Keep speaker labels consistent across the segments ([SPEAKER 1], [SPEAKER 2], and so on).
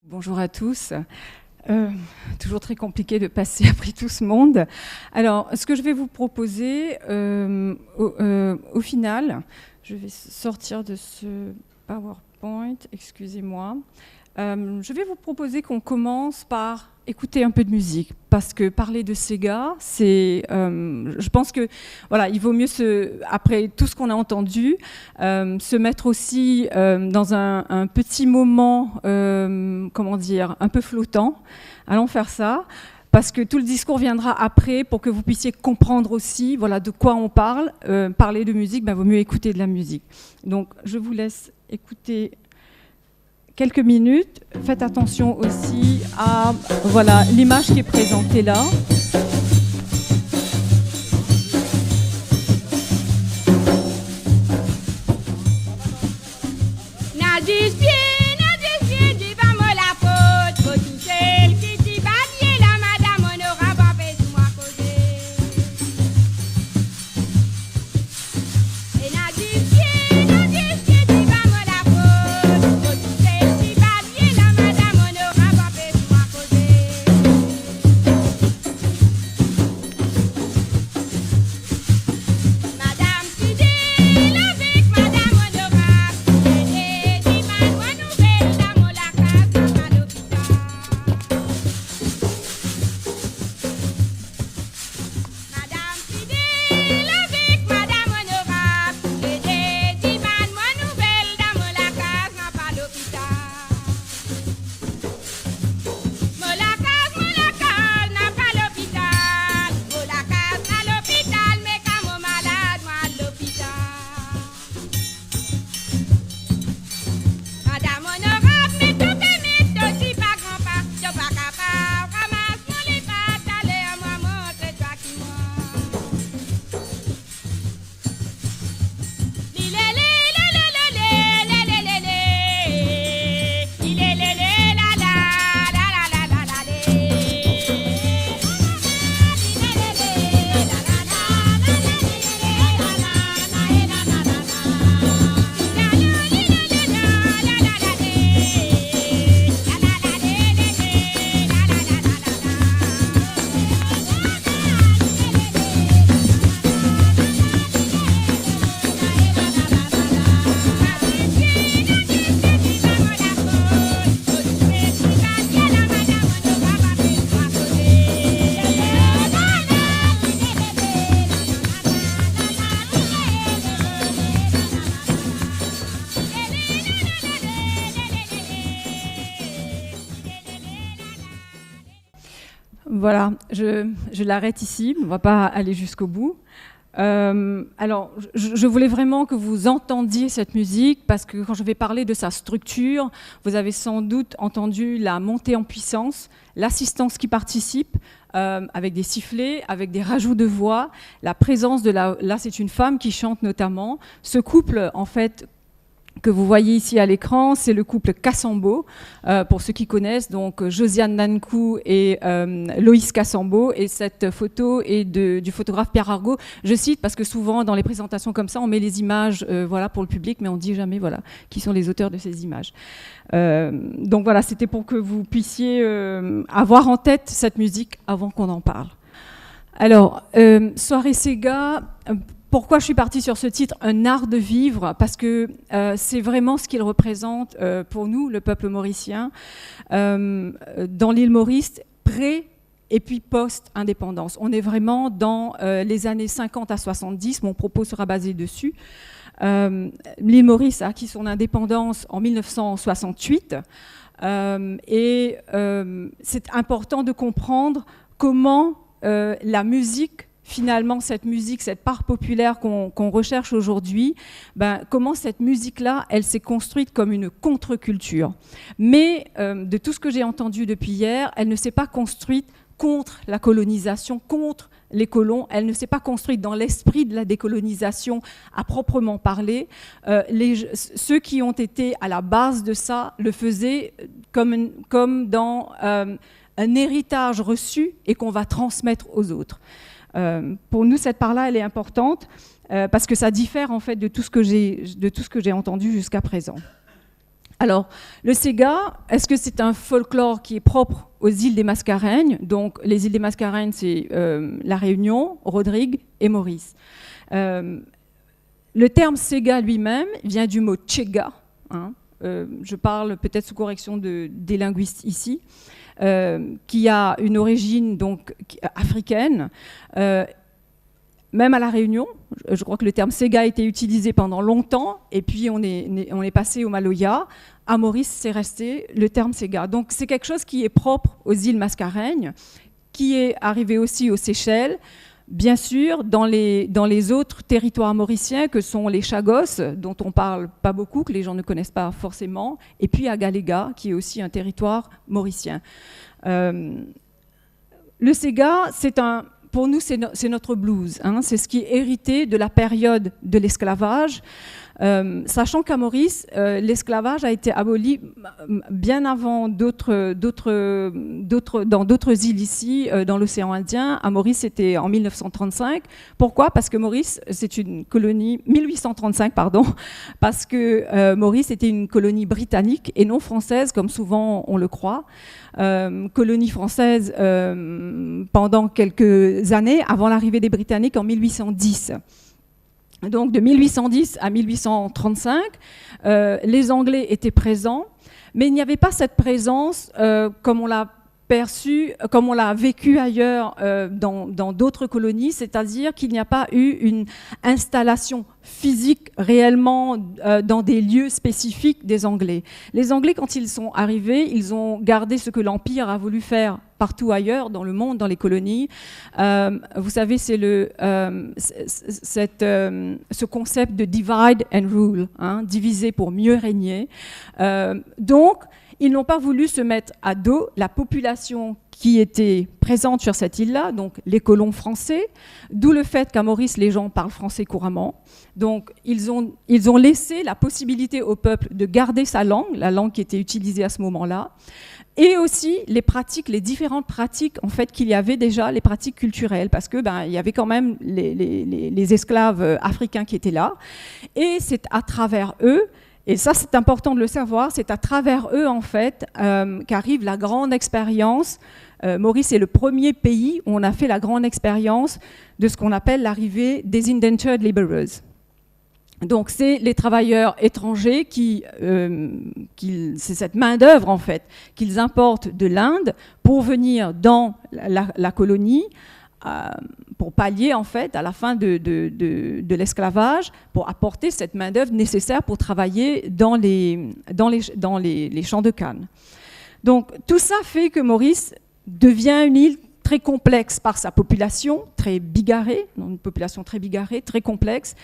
[SPEAKER 1] Bonjour à tous. Toujours très compliqué de passer après tout ce monde. Alors, ce que je vais vous proposer, au final, je vais sortir de ce PowerPoint, excusez-moi. Je vais vous proposer qu'on commence par écouter un peu de musique, parce que parler de Sega, c'est, je pense que voilà, il vaut mieux après tout ce qu'on a entendu, se mettre aussi dans un petit moment, comment dire, un peu flottant. Allons faire ça. Parce que tout le discours viendra après pour que vous puissiez comprendre aussi voilà, de quoi on parle. Parler de musique, vaut mieux écouter de la musique. Donc, je vous laisse écouter quelques minutes. Faites attention aussi à voilà, l'image qui est présentée là. Voilà, je l'arrête ici, on ne va pas aller jusqu'au bout. Alors, je voulais vraiment que vous entendiez cette musique, parce que quand je vais parler de sa structure, vous avez sans doute entendu la montée en puissance, l'assistance qui participe, avec des sifflets, avec des rajouts de voix, la présence de là c'est une femme qui chante notamment. Ce couple, en fait, que vous voyez ici à l'écran, c'est le couple Cassambo, pour ceux qui connaissent, donc Josiane Nankou et Loïs Cassambo, et cette photo est du photographe Pierre Argot. Je cite parce que souvent dans les présentations comme ça, on met les images voilà, pour le public, mais on ne dit jamais voilà, qui sont les auteurs de ces images. Donc voilà, c'était pour que vous puissiez avoir en tête cette musique avant qu'on en parle. Alors, Soirée Sega... Pourquoi je suis partie sur ce titre, Un art de vivre? Parce que c'est vraiment ce qu'il représente pour nous, le peuple mauricien, dans l'île Maurice, pré- et puis post-indépendance. On est vraiment dans les années 50 à 70, mon propos sera basé dessus. L'île Maurice a acquis son indépendance en 1968, et c'est important de comprendre comment la musique, finalement, cette musique, cette part populaire qu'on recherche aujourd'hui, comment cette musique-là, elle s'est construite comme une contre-culture. Mais de tout ce que j'ai entendu depuis hier, elle ne s'est pas construite contre la colonisation, contre les colons. Elle ne s'est pas construite dans l'esprit de la décolonisation à proprement parler. Ceux qui ont été à la base de ça le faisaient comme dans un héritage reçu et qu'on va transmettre aux autres. Pour nous, cette part-là, elle est importante parce que ça diffère en fait de tout ce que j'ai entendu jusqu'à présent. Alors, le Sega, est-ce que c'est un folklore qui est propre aux îles des Mascareignes? Donc, les îles des Mascareignes, c'est La Réunion, Rodrigue et Maurice. Le terme Sega lui-même vient du mot Tchega. Hein, je parle peut-être sous correction des linguistes ici, qui a une origine donc africaine. Même à La Réunion, je crois que le terme Sega a été utilisé pendant longtemps, et puis on est passé au Maloya. À Maurice, c'est resté le terme Sega. Donc c'est quelque chose qui est propre aux îles Mascareignes, qui est arrivé aussi aux Seychelles, bien sûr dans les autres territoires mauriciens que sont les Chagos, dont on parle pas beaucoup, que les gens ne connaissent pas forcément, et puis à Galéga, qui est aussi un territoire mauricien. Le Sega, pour nous, c'est notre blues. Hein, c'est ce qui est hérité de la période de l'esclavage. Sachant qu'à Maurice, l'esclavage a été aboli bien avant dans d'autres îles ici, dans l'océan Indien. À Maurice, c'était en 1935. Pourquoi? Parce que Maurice, c'est une colonie... 1835, pardon. Parce que Maurice était une colonie britannique et non française, comme souvent on le croit. Colonie française pendant quelques années, avant l'arrivée des Britanniques en 1810. Donc de 1810 à 1835, les Anglais étaient présents, mais il n'y avait pas cette présence comme on l'a perçue, comme on l'a vécu ailleurs dans d'autres colonies, c'est-à-dire qu'il n'y a pas eu une installation physique réellement dans des lieux spécifiques des Anglais. Les Anglais, quand ils sont arrivés, ils ont gardé ce que l'Empire a voulu faire partout ailleurs dans le monde, dans les colonies. Vous savez, c'est ce concept de divide and rule, hein, diviser pour mieux régner. Donc, ils n'ont pas voulu se mettre à dos la population qui était présente sur cette île-là, donc les colons français, d'où le fait qu'à Maurice, les gens parlent français couramment. Donc, ils ont laissé la possibilité au peuple de garder sa langue, la langue qui était utilisée à ce moment-là, et aussi les différentes pratiques en fait qu'il y avait déjà, les pratiques culturelles, parce que il y avait quand même les esclaves africains qui étaient là, et c'est à travers eux. Et ça, c'est important de le savoir, c'est à travers eux, en fait, qu'arrive la grande expérience. Maurice est le premier pays où on a fait la grande expérience de ce qu'on appelle l'arrivée des indentured laborers. Donc, c'est les travailleurs étrangers c'est cette main-d'œuvre, en fait, qu'ils importent de l'Inde pour venir dans la colonie, pour pallier en fait à la fin de l'esclavage, pour apporter cette main-d'œuvre nécessaire pour travailler dans les champs de canne. Donc tout ça fait que Maurice devient une île très complexe par sa population, très bigarrée, une population très bigarrée, très complexe,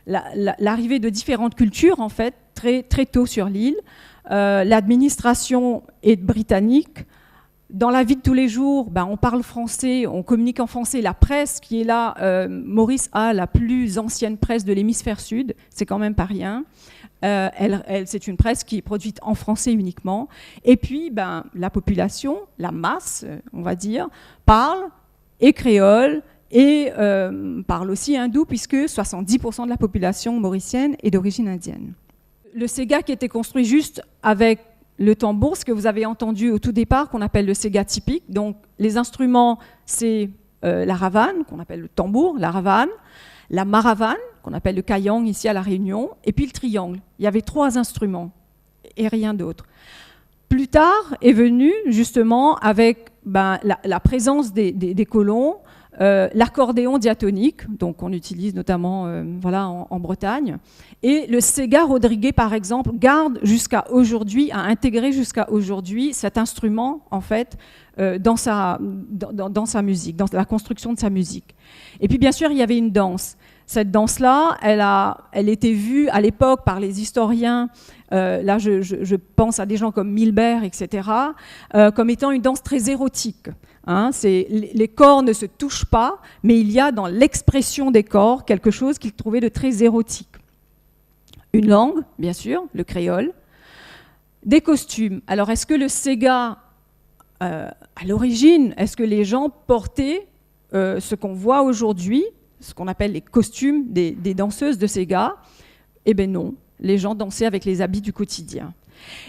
[SPEAKER 1] l'arrivée de différentes cultures en fait très, très tôt sur l'île, l'administration est britannique. Dans la vie de tous les jours, on parle français, on communique en français. La presse qui est là, Maurice a la plus ancienne presse de l'hémisphère sud, c'est quand même pas rien. C'est une presse qui est produite en français uniquement. Et puis, la population, la masse, on va dire, parle et créole et parle aussi hindou, puisque 70% de la population mauricienne est d'origine indienne. Le Sega qui était construit juste avec le tambour, ce que vous avez entendu au tout départ, qu'on appelle le Sega typique. Donc, les instruments, c'est la ravane, qu'on appelle le tambour, la ravane, la maravane, qu'on appelle le kayang ici à La Réunion, et puis le triangle. Il y avait 3 instruments et rien d'autre. Plus tard est venu, justement, avec la présence des colons, l'accordéon diatonique, donc on utilise notamment en Bretagne, et le Sega Rodrigué par exemple garde jusqu'à aujourd'hui, a intégré jusqu'à aujourd'hui cet instrument en fait dans sa musique, dans la construction de sa musique. Et puis bien sûr il y avait une danse. Cette danse-là, elle était vue à l'époque par les historiens, là je pense à des gens comme Milbert, etc., comme étant une danse très érotique. Hein, les corps ne se touchent pas, mais il y a dans l'expression des corps quelque chose qu'il trouvait de très érotique. Une langue, bien sûr, le créole. Des costumes. Alors, est-ce que le Sega, à l'origine, est-ce que les gens portaient ce qu'on voit aujourd'hui, ce qu'on appelle les costumes des danseuses de Sega? Eh bien non, les gens dansaient avec les habits du quotidien.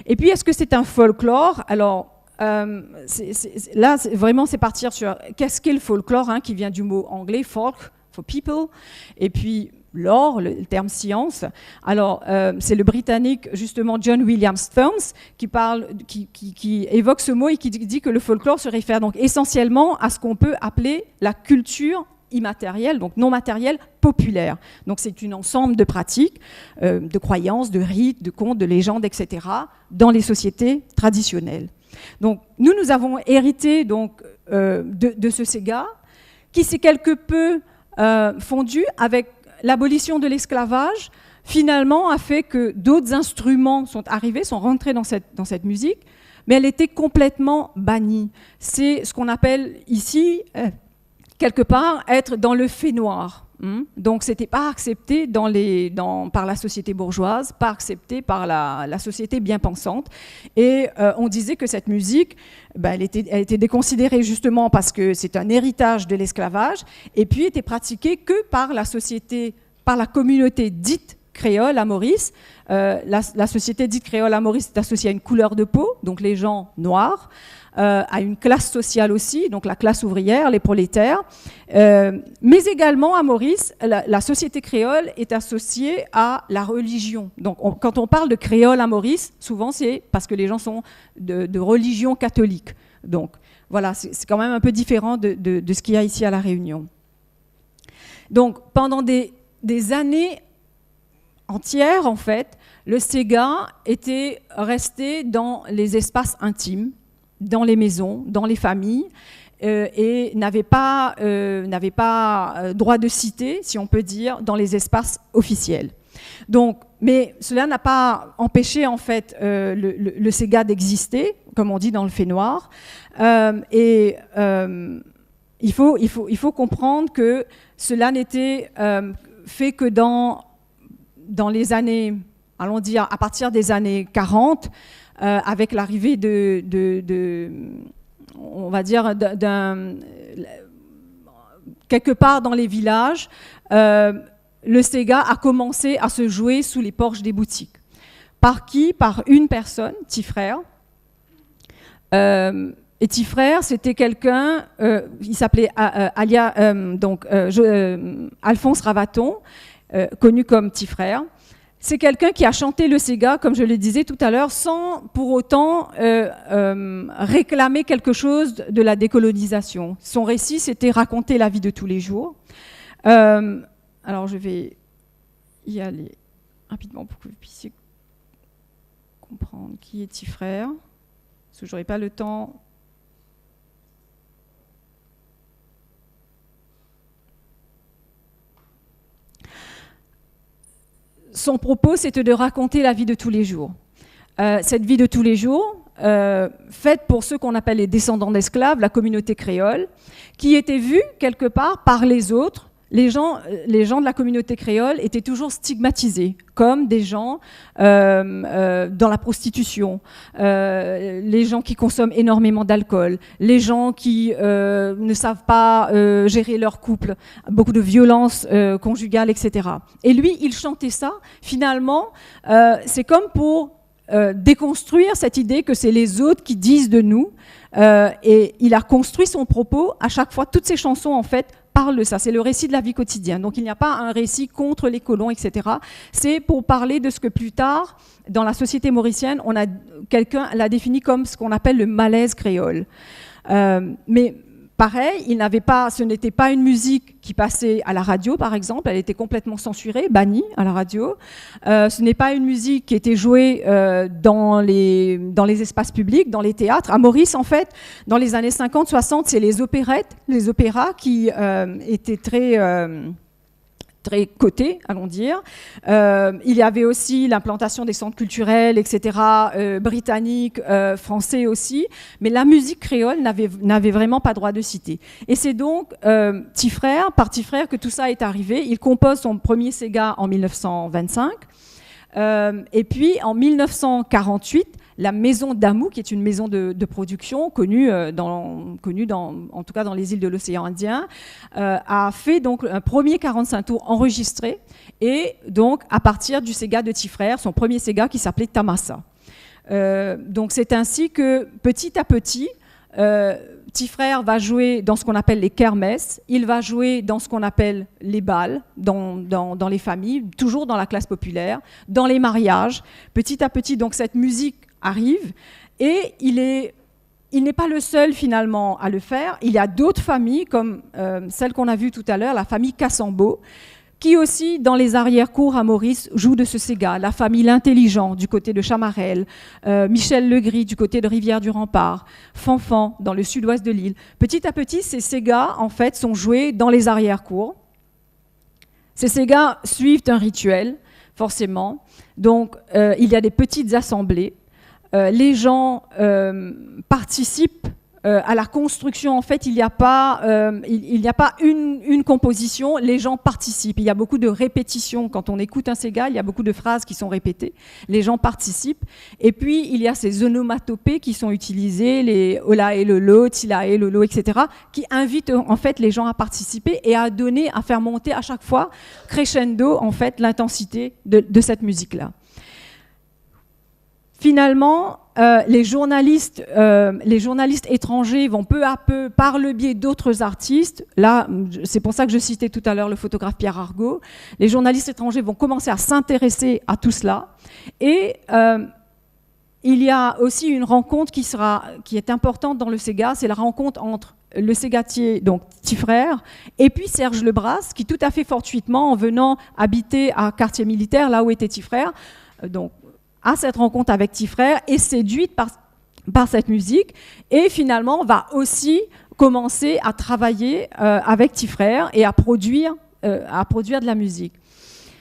[SPEAKER 1] Et puis, est-ce que c'est un folklore? Alors, là, vraiment, c'est partir sur qu'est-ce qu'est le folklore, hein, qui vient du mot anglais, folk, for people, et puis lore, le terme science. Alors, c'est le Britannique, justement, John William Stearns, qui évoque ce mot et qui dit que le folklore se réfère donc essentiellement à ce qu'on peut appeler la culture immatérielle, donc non matérielle, populaire. Donc c'est un ensemble de pratiques, de croyances, de rites, de contes, de légendes, etc., dans les sociétés traditionnelles. Donc nous avons hérité donc, de ce Sega, qui s'est quelque peu fondu avec l'abolition de l'esclavage, finalement a fait que d'autres instruments sont arrivés, sont rentrés dans cette musique, mais elle était complètement bannie. C'est ce qu'on appelle ici, quelque part, être dans le fait noir. Donc, ce n'était pas accepté par la société bourgeoise, pas accepté par la société bien pensante. Et on disait que cette musique, elle était déconsidérée justement parce que c'est un héritage de l'esclavage, et puis était pratiquée que par la société, par la communauté dite créole à Maurice. La société dite créole à Maurice est associée à une couleur de peau, donc les gens noirs, à une classe sociale aussi, donc la classe ouvrière, les prolétaires, mais également à Maurice, la société créole est associée à la religion. Donc quand on parle de créole à Maurice, souvent c'est parce que les gens sont de religion catholique. Donc voilà, c'est quand même un peu différent de ce qu'il y a ici à La Réunion. Donc pendant des années entières, en fait, le Sega était resté dans les espaces intimes, dans les maisons, dans les familles, et n'avait pas droit de cité, si on peut dire, dans les espaces officiels. Donc, mais cela n'a pas empêché en fait le Sega d'exister, comme on dit dans le fait noir. Il faut comprendre que cela n'était fait que dans les années, allons dire à partir des années 40, avec l'arrivée on va dire, quelque part dans les villages, le Sega a commencé à se jouer sous les porches des boutiques. Par qui? Par une personne, Tifrère. Et Tifrère, c'était quelqu'un, il s'appelait Alphonse Ravaton, connu comme Tifrère. C'est quelqu'un qui a chanté le Sega, comme je le disais tout à l'heure, sans pour autant réclamer quelque chose de la décolonisation. Son récit, c'était raconter la vie de tous les jours. Alors, je vais y aller rapidement pour que vous puissiez comprendre qui est Tifrère, parce que je n'aurai pas le temps. Son propos, c'était de raconter la vie de tous les jours. Cette vie de tous les jours, faite pour ceux qu'on appelle les descendants d'esclaves, la communauté créole, qui était vue quelque part par les autres. Les gens de la communauté créole étaient toujours stigmatisés comme des gens dans la prostitution, les gens qui consomment énormément d'alcool, les gens qui ne savent pas gérer leur couple, beaucoup de violences conjugales, etc. Et lui, il chantait ça. Finalement, c'est comme pour déconstruire cette idée que c'est les autres qui disent de nous. Et il a construit son propos à chaque fois. Toutes ces chansons, en fait, parle de ça, c'est le récit de la vie quotidienne. Donc il n'y a pas un récit contre les colons, etc. C'est pour parler de ce que plus tard, dans la société mauricienne, quelqu'un l'a défini comme ce qu'on appelle le malaise créole. Mais pareil, ce n'était pas une musique qui passait à la radio, par exemple, elle était complètement censurée, bannie à la radio. Ce n'est pas une musique qui était jouée dans les espaces publics, dans les théâtres. À Maurice, en fait, dans les années 50-60, c'est les opérettes, les opéras qui étaient très cotés, allons dire. Il y avait aussi l'implantation des centres culturels, etc., britanniques, français aussi, mais la musique créole n'avait vraiment pas droit de citer. Et c'est donc par Tifrère que tout ça est arrivé. Il compose son premier Sega en 1925, et puis en 1948, la maison d'Amou, qui est une maison de production connue, en tout cas dans les îles de l'océan Indien, a fait donc un premier 45 tours enregistré, et donc à partir du Sega de Tifrère, son premier Sega qui s'appelait Tamassa. Donc c'est ainsi que petit à petit, Petit Frère va jouer dans ce qu'on appelle les kermesses, il va jouer dans ce qu'on appelle les bals, dans les familles, toujours dans la classe populaire, dans les mariages. Petit à petit, donc cette musique arrive et il n'est pas le seul finalement à le faire. Il y a d'autres familles comme celle qu'on a vue tout à l'heure, la famille Cassambeau, qui aussi, dans les arrière-cours à Maurice, joue de ce Sega. La famille L'Intelligent, du côté de Chamarel, Michel Legris, du côté de Rivière-du-Rempart, Fanfan, dans le sud-ouest de l'île. Petit à petit, ces Segas, en fait, sont joués dans les arrière-cours. Ces Segas suivent un rituel, forcément. Donc, il y a des petites assemblées. Les gens participent à la construction. En fait, il n'y a pas une composition, les gens participent. Il y a beaucoup de répétitions. Quand on écoute un Sega, il y a beaucoup de phrases qui sont répétées. Les gens participent. Et puis, il y a ces onomatopées qui sont utilisées, les Ola et Lolo, Tila et Lolo, etc., qui invitent en fait les gens à participer et à faire monter à chaque fois, crescendo, en fait, l'intensité de cette musique-là. Finalement, les journalistes étrangers vont peu à peu, par le biais d'autres artistes, là, c'est pour ça que je citais tout à l'heure le photographe Pierre Argot, les journalistes étrangers vont commencer à s'intéresser à tout cela. Et il y a aussi une rencontre qui est importante dans le Sega, c'est la rencontre entre le ségatier, donc Petit Frère, et puis Serge Lebras, qui tout à fait fortuitement, en venant habiter à Quartier Militaire, là où était Petit Frère, donc à cette rencontre avec Petit Frère, est séduite par cette musique et finalement va aussi commencer à travailler avec Petit Frère et à produire de la musique.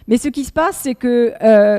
[SPEAKER 1] Mais ce qui se passe, c'est que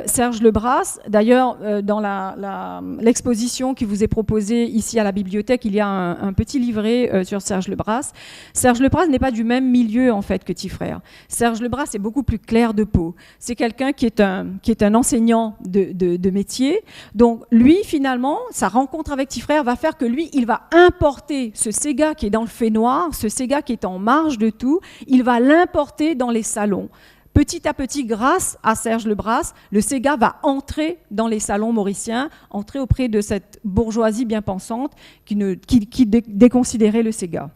[SPEAKER 1] Serge Lebras, d'ailleurs, dans l'exposition qui vous est proposée ici à la bibliothèque, il y a un petit livret sur Serge Lebras. Serge Lebras n'est pas du même milieu, en fait, que Petit Frère. Serge Lebras est beaucoup plus clair de peau. C'est quelqu'un qui est un enseignant de métier. Donc, lui, finalement, sa rencontre avec Petit Frère va faire que lui, il va importer ce Sega qui est dans le fait noir, ce Sega qui est en marge de tout, il va l'importer dans les salons. Petit à petit, grâce à Serge Lebras, le Sega va entrer dans les salons mauriciens, entrer auprès de cette bourgeoisie bien pensante qui déconsidérait le Sega.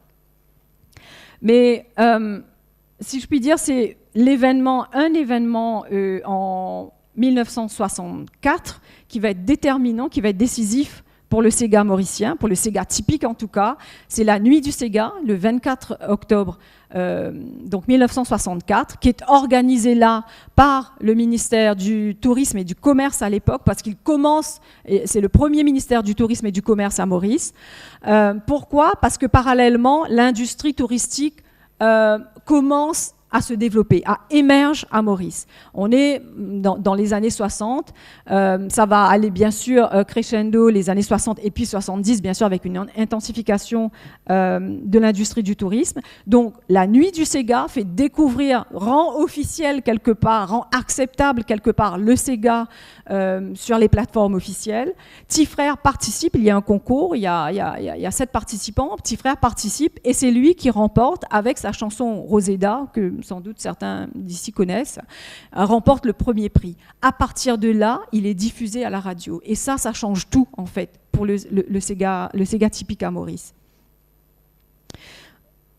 [SPEAKER 1] Mais, si je puis dire, c'est un événement en 1964 qui va être déterminant, qui va être décisif pour le Sega mauricien, pour le Sega typique en tout cas. C'est la nuit du Sega, le 24 octobre donc 1964, qui est organisée là par le ministère du Tourisme et du Commerce à l'époque, parce qu'il commence, c'est le premier ministère du Tourisme et du Commerce à Maurice. Pourquoi ? Parce que parallèlement, l'industrie touristique commence à se développer, émerge à Maurice. On est dans les années 60, ça va aller bien sûr crescendo les années 60 et puis 70, bien sûr avec une intensification de l'industrie du tourisme. Donc la nuit du Sega fait découvrir, rend officiel quelque part, rend acceptable quelque part le Sega sur les plateformes officielles. Petit Frère participe, il y a un concours, il y a 7 participants, Petit Frère participe et c'est lui qui remporte avec sa chanson Roseda, que sans doute certains d'ici connaissent, remporte le premier prix. À partir de là, il est diffusé à la radio. Et ça change tout, en fait, pour le Sega typique à Maurice.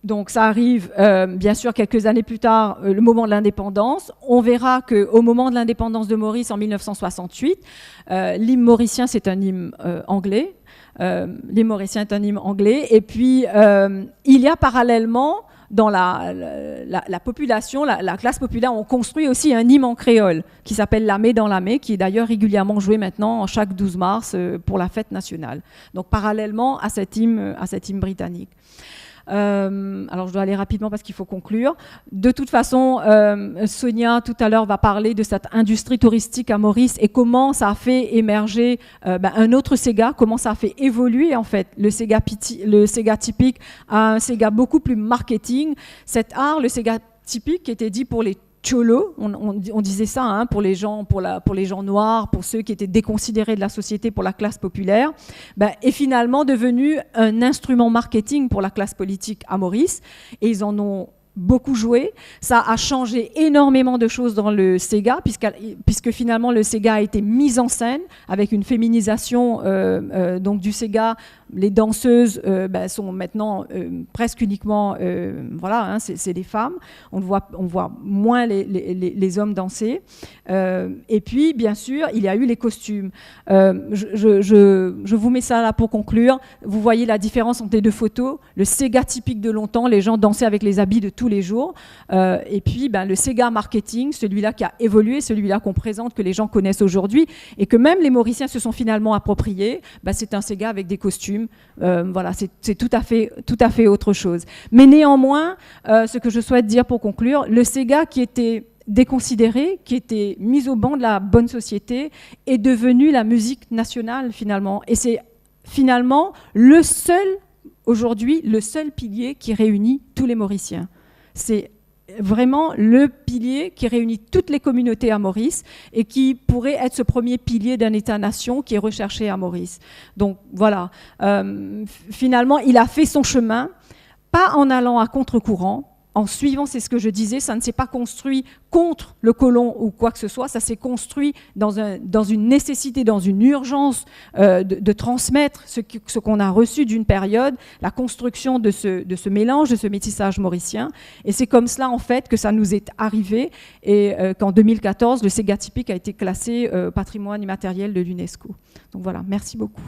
[SPEAKER 1] Donc ça arrive, bien sûr, quelques années plus tard, le moment de l'indépendance. On verra qu'au moment de l'indépendance de Maurice, en 1968, l'hymne mauricien, c'est un hymne anglais. L'hymne mauricien est un hymne anglais. Et puis, il y a parallèlement dans la population, la classe populaire, on construit aussi un hymne en créole qui s'appelle Lamé dans Lamé, qui est d'ailleurs régulièrement joué maintenant chaque 12 mars pour la fête nationale. Donc parallèlement à cet hymne britannique. Alors je dois aller rapidement parce qu'il faut conclure. De toute façon, Sonia tout à l'heure va parler de cette industrie touristique à Maurice et comment ça a fait émerger un autre Sega, comment ça a fait évoluer en fait le Sega typique à un Sega beaucoup plus marketing. Cet art, le Sega typique, qui était dit pour les Cholo, on disait ça, hein, pour les gens noirs, pour ceux qui étaient déconsidérés de la société, pour la classe populaire, est finalement devenu un instrument marketing pour la classe politique à Maurice. Et ils en ont beaucoup joué. Ça a changé énormément de choses dans le Sega, puisque finalement le Sega a été mis en scène avec une féminisation donc du Sega. Les danseuses sont maintenant presque uniquement, voilà, hein, c'est des femmes. On voit moins les hommes danser. Et puis, bien sûr, il y a eu les costumes. Je vous mets ça là pour conclure. Vous voyez la différence entre les deux photos. Le Sega typique de longtemps, les gens dansaient avec les habits de tous les jours. Et puis, le Sega marketing, celui-là qui a évolué, celui-là qu'on présente, que les gens connaissent aujourd'hui, et que même les Mauriciens se sont finalement appropriés. C'est un Sega avec des costumes. Voilà, c'est tout à fait autre chose. Mais néanmoins, ce que je souhaite dire pour conclure, le Sega qui était déconsidéré, qui était mis au banc de la bonne société, est devenu la musique nationale finalement. Et c'est finalement aujourd'hui, le seul pilier qui réunit tous les Mauriciens. C'est vraiment le pilier qui réunit toutes les communautés à Maurice et qui pourrait être ce premier pilier d'un État-nation qui est recherché à Maurice. Donc voilà, finalement, il a fait son chemin, pas en allant à contre-courant, en suivant, c'est ce que je disais, ça ne s'est pas construit contre le colon ou quoi que ce soit, ça s'est construit dans une nécessité, dans une urgence de transmettre ce qu'on a reçu d'une période, la construction de ce mélange, de ce métissage mauricien. Et c'est comme cela, en fait, que ça nous est arrivé et qu'en 2014, le Sega typique a été classé patrimoine immatériel de l'UNESCO. Donc voilà, merci beaucoup.